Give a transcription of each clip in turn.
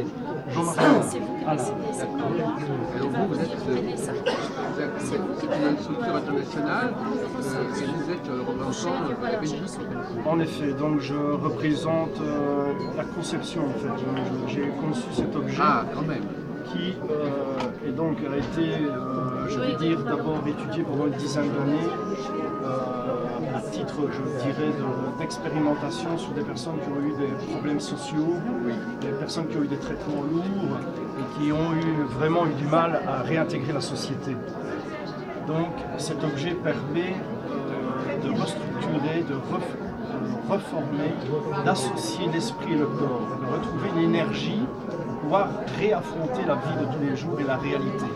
c'est Jean-Marc. C'est vous qui décidez, c'est pas moi. alors vous êtes une structure internationale et vous êtes représentant de la Belgique. En effet, donc je représente la conception en fait. J'ai conçu cet objet Ah, quand même. qui et donc a été, je vais dire, d'abord étudié pendant une dizaine d'années à titre, je dirais, d'expérimentation sur des personnes qui ont eu des problèmes sociaux, des personnes qui ont eu des traitements lourds et qui ont vraiment eu du mal à réintégrer la société. Donc cet objet permet de restructurer, de reformer, d'associer l'esprit et le corps, de retrouver l'énergie pour pouvoir réaffronter la vie de tous les jours et la réalité.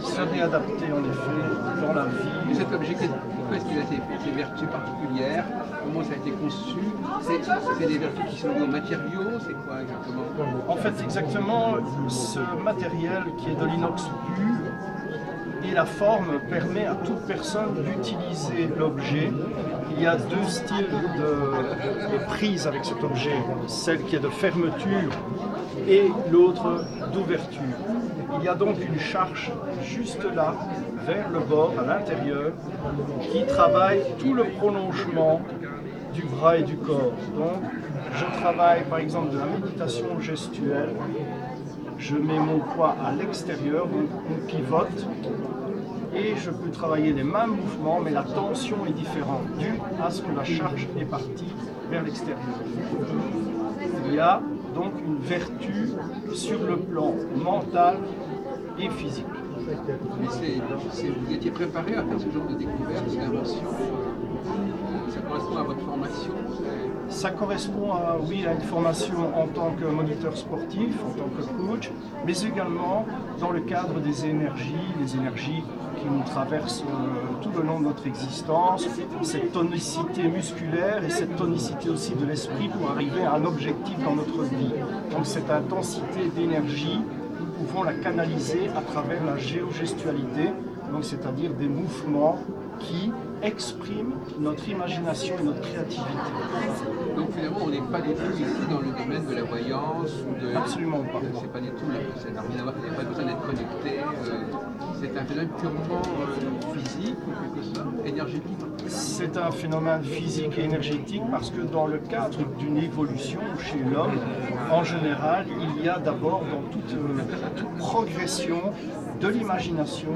Se réadapter en effet dans la vie. Et cet objet, pourquoi est-ce qu'il a ses vertus particulières? Comment ça a été conçu? C'est des vertus qui sont liées aux matériaux? C'est quoi exactement? En fait, exactement, ce matériel qui est de l'inox pur et la forme permet à toute personne d'utiliser l'objet. Il y a deux styles de prise avec cet objet, celle qui est de fermeture et l'autre d'ouverture. Il y a donc une charge juste là, vers le bord, à l'intérieur, qui travaille tout le prolongement du bras et du corps. Donc, je travaille par exemple de la méditation gestuelle. Je mets mon poids à l'extérieur, donc on pivote. Et je peux travailler les mêmes mouvements, mais la tension est différente, due à ce que la charge est partie vers l'extérieur. Il y a donc une vertu sur le plan mental et physique. Mais vous étiez préparé à faire ce genre de découverte, d'invention? Ça correspond à votre formation? Ça correspond à, oui, à une formation en tant que moniteur sportif, en tant que coach, mais également dans le cadre des énergies qui nous traversent tout le long de notre existence, cette tonicité musculaire et cette tonicité aussi de l'esprit pour arriver à un objectif dans notre vie. Donc cette intensité d'énergie, nous pouvons la canaliser à travers la géogestualité, donc c'est-à-dire des mouvements qui expriment notre imagination et notre créativité. Donc finalement, on n'est pas du tout ici dans le domaine de la voyance ou de... Absolument pas. C'est pas du tout, ça n'a rien à voir, il n'y a pas besoin d'être connecté. C'est un phénomène purement physique, ou quelque sorte, énergétique. C'est un phénomène physique et énergétique parce que dans le cadre d'une évolution chez l'homme, en général, il y a d'abord dans toute progression de l'imagination,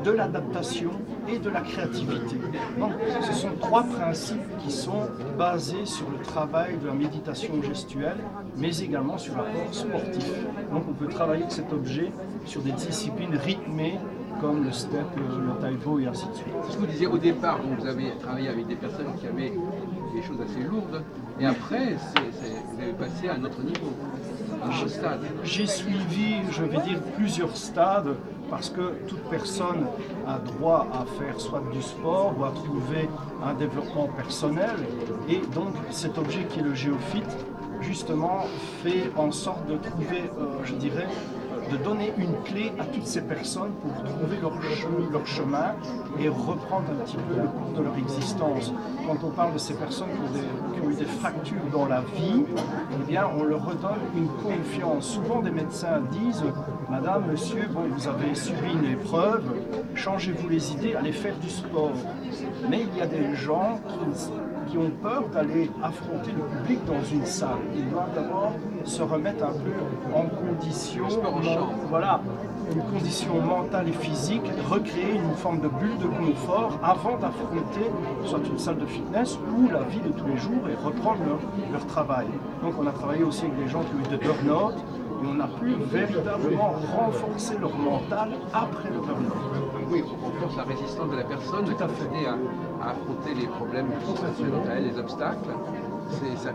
de l'adaptation et de la créativité. Donc, ce sont trois principes qui sont basés sur le travail de la méditation gestuelle, mais également sur l'apport sportif. Donc, on peut travailler avec cet objet sur des disciplines rythmées comme le step, le taïbo et ainsi de suite. Ce que vous disiez au départ, vous avez travaillé avec des personnes qui avaient des choses assez lourdes, et après, vous avez passé à un autre niveau, un autre stade. J'ai suivi, je vais dire, plusieurs stades, parce que toute personne a droit à faire soit du sport ou à trouver un développement personnel, et donc cet objet qui est le Géophite, justement, fait en sorte de trouver, je dirais, de donner une clé à toutes ces personnes pour trouver leur chemin et reprendre un petit peu le cours de leur existence. Quand on parle de ces personnes qui ont eu des fractures dans la vie, eh bien, on leur redonne une confiance. Souvent, des médecins disent « Madame, monsieur, bon, vous avez subi une épreuve, changez-vous les idées, allez faire du sport. » Mais il y a des gens qui ont peur d'aller affronter le public dans une salle. Ils doivent d'abord se remettre un peu en condition, voilà, une condition mentale et physique, recréer une forme de bulle de confort avant d'affronter soit une salle de fitness ou la vie de tous les jours et reprendre leur travail. Donc on a travaillé aussi avec des gens qui ont eu des burn-out et on a pu véritablement renforcer leur mental après le burn-out. Oui, on renforce la résistance de la personne, tout à fait, à affronter les problèmes mentaux, les obstacles. C'est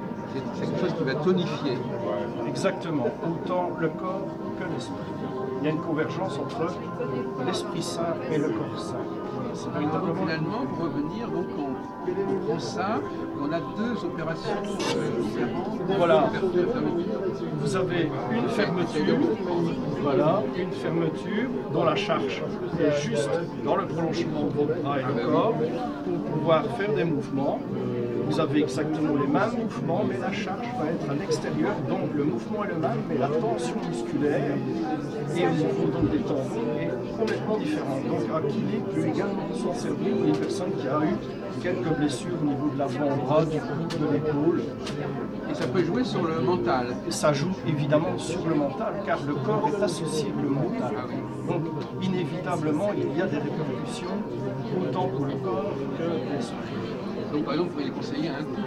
quelque chose qui va tonifier. Exactement, autant le corps que l'esprit. Il y a une convergence entre l'Esprit Saint et le corps saint. C'est véritablement... Donc finalement, pour revenir, donc on prend ça, on a deux opérations différentes. Voilà, vous avez une fermeture, voilà, une fermeture dont la charge est juste dans le prolongement de vos bras et du corps pour pouvoir faire des mouvements. vous avez exactement les mêmes mouvements, mais la charge va être à l'extérieur, donc le mouvement est le même, mais la tension musculaire et au niveau donc des tendons est complètement différente. Donc un kiné peut également s'en servir pour une personne qui a eu quelques blessures au niveau de l'avant-bras, du cou, de l'épaule. Et ça peut jouer sur le mental. Ça joue évidemment sur le mental, car le corps est associé au mental. Donc inévitablement, il y a des répercussions autant pour le corps que l'esprit. Donc par exemple, vous pouvez les conseiller à un couple.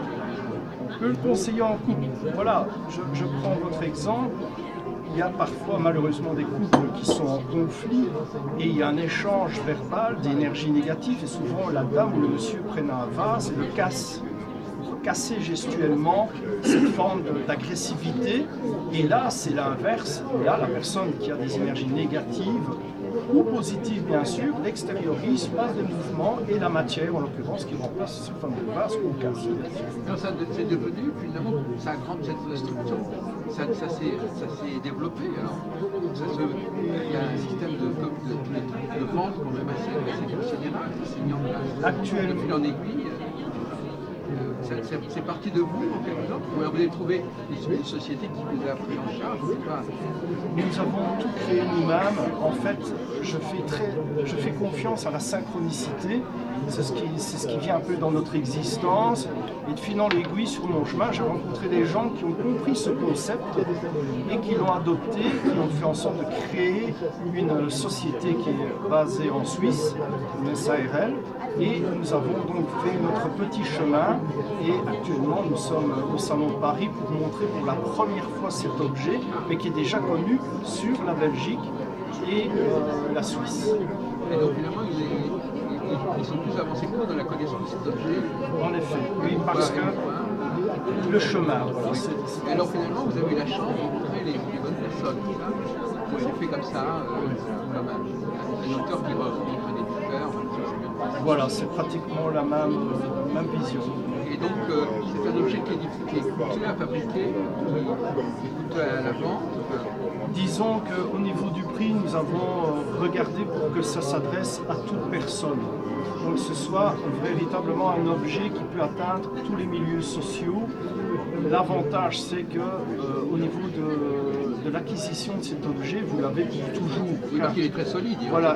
On peut le conseiller en couple. Voilà, je prends votre exemple. Il y a parfois malheureusement des couples qui sont en conflit et il y a un échange verbal d'énergie négative et souvent la dame ou le monsieur prennent un vase et le cassent. Casser gestuellement cette forme d'agressivité et là c'est l'inverse. Là la personne qui a des énergies négatives ou positives bien sûr l'extériorise par des mouvements et la matière en l'occurrence qui remplace ce fameux vase qu'on casse. Alors ça c'est devenu finalement, ça grande cette structure, ça s'est développé. Alors, il y a un système de vente quand même assez considérable qui s'est mis en place. Actuellement, de fil en aiguille. C'est parti de vous en quelque sorte, ou alors vous avez trouvé une société qui vous a pris en charge, je sais pas. nous avons tout créé nous-mêmes. En fait, je fais confiance à la synchronicité. C'est ce qui vient un peu dans notre existence. Et de fil en aiguille sur mon chemin, j'ai rencontré des gens qui ont compris ce concept et qui l'ont adopté, qui ont fait en sorte de créer une société qui est basée en Suisse, une SARL. Et nous avons donc fait notre petit chemin et actuellement nous sommes au Salon de Paris pour montrer pour la première fois cet objet, mais qui est déjà connu sur la Belgique et la Suisse. Et donc finalement, ils sont plus avancés que nous dans la connaissance de cet objet. En effet, oui, parce que le chemin, voilà, Et alors finalement, vous avez eu la chance de rencontrer les bonnes personnes, c'est ça? Moi j'ai fait comme ça, comme un auteur qui rencontre des diffeurs. voilà, c'est pratiquement la même vision. Et donc c'est un objet qui est coûteux à fabriquer, qui est coûteux à la vente. Disons qu'au niveau du prix, nous avons regardé pour que ça s'adresse à toute personne. Donc que ce soit véritablement un objet qui peut atteindre tous les milieux sociaux. L'avantage, c'est que au niveau de l'acquisition de cet objet, vous l'avez pour toujours. Oui, parce qu'il est très solide, Voilà.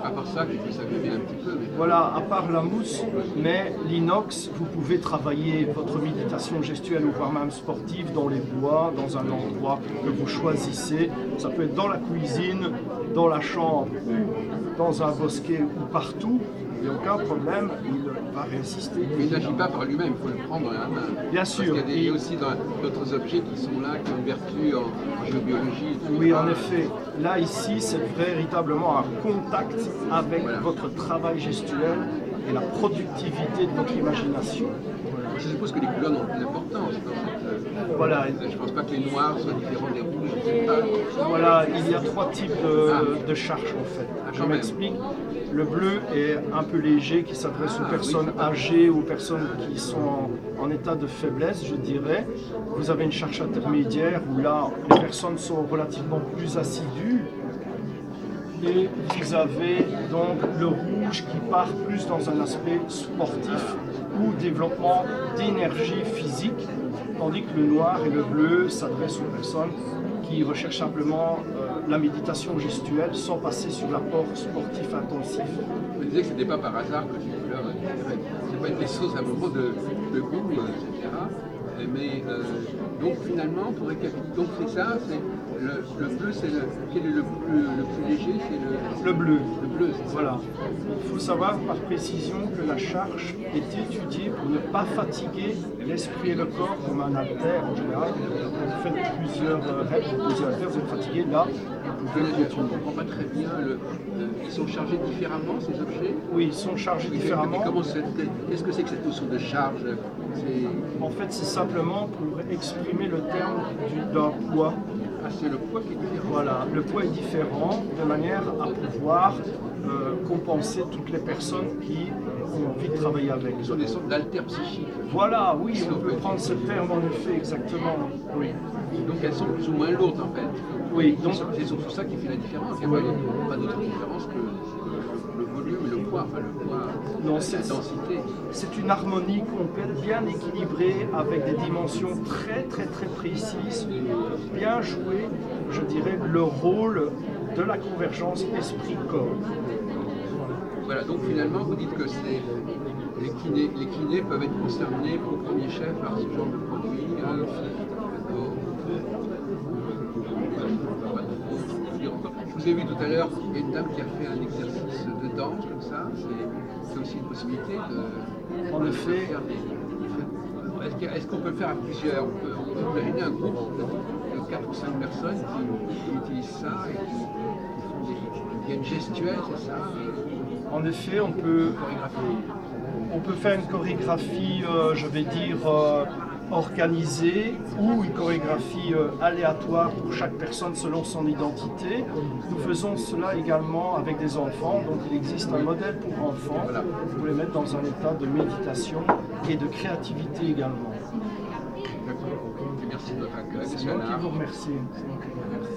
à part ça qu'il peut s'abîmer un petit peu. Mais... Voilà, à part la mousse, mais l'inox, vous pouvez travailler votre méditation gestuelle ou voire même sportive dans les bois, dans un endroit que vous choisissez. Ça peut être dans la cuisine, dans la chambre ou dans un bosquet ou partout. Il n'y a aucun problème, il va résister. Mais il n'agit pas par lui-même, il faut le prendre dans la main. Bien sûr. Parce qu'il y a aussi d'autres objets qui sont là, qui ont une vertu en géobiologie. Etc. Oui, en effet. Là, ici, c'est véritablement un contact avec votre travail gestuel et la productivité de votre imagination. Je suppose que les couleurs n'ont plus d'importance dans cette... Voilà. Je ne pense pas que les noirs soient différents des rouges, je ne sais pas. Voilà, il y a trois types de charges en fait. Je m'explique. Le bleu est un peu léger, qui s'adresse aux personnes âgées, aux personnes qui sont en état de faiblesse, je dirais. Vous avez une charge intermédiaire où là, les personnes sont relativement plus assidues. Et vous avez donc le rouge qui part plus dans un aspect sportif ou développement d'énergie physique, tandis que le noir et le bleu s'adressent aux personnes qui recherchent simplement la méditation gestuelle sans passer sur l'apport sportif intensif. Je me disais que ce n'était pas par hasard que ces couleurs différaient. C'est pas une question simplement de goût, etc. Mais donc finalement, pour récapituler, donc c'est ça, c'est le bleu, c'est quel est le plus léger, c'est le bleu. Le bleu, c'est ça. Voilà. Il faut savoir par précision que la charge est étudiée pour ne pas fatiguer l'esprit et le corps comme un haltère en général. Vous faites plusieurs reps, plusieurs haltères, vous êtes fatigué, là, vous pouvez Je ne continuer. comprends pas très bien. Ils sont chargés différemment, ces objets? Oui, ils sont chargés différemment. Qu'est-ce que c'est que cette notion de charge? En fait, c'est simplement pour exprimer le terme d'un poids. Ah, c'est le poids qui est différent. Voilà, le poids est différent de manière à pouvoir compenser toutes les personnes qui ont envie de travailler avec. Ce sont des sortes d'alter-psychiques. Voilà, oui, Si on on peut peut prendre ce terme en effet, exactement. Oui, Donc elles sont plus ou moins lourdes en fait. oui, donc C'est surtout ça qui fait la différence. Il n'y a pas d'autre différence que le volume et le poids, enfin le poids, Non, la c'est- densité. c'est une harmonie complète, bien équilibrée, avec des dimensions très très très précises, bien jouer, je dirais, le rôle de la convergence esprit-corps. Voilà, donc finalement vous dites que les kinés peuvent être concernés au premier chef par ce genre de produit. Je vous ai vu tout à l'heure, il y a une dame qui a fait un exercice de danse comme ça, c'est aussi une possibilité de En effet. faire est-ce qu'on peut le faire à plusieurs? On peut imaginer un groupe de 4 ou 5 personnes qui utilisent ça et qui font il y a une gestuelle, c'est ça? En effet, on peut Chorégraphie. faire une chorégraphie, je vais dire, organisée ou une chorégraphie aléatoire pour chaque personne selon son identité. Nous faisons cela également avec des enfants, donc il existe un modèle pour enfants pour les mettre dans un état de méditation et de créativité également. D'accord. Merci de votre accueil. C'est moi qui vous remercie. Merci.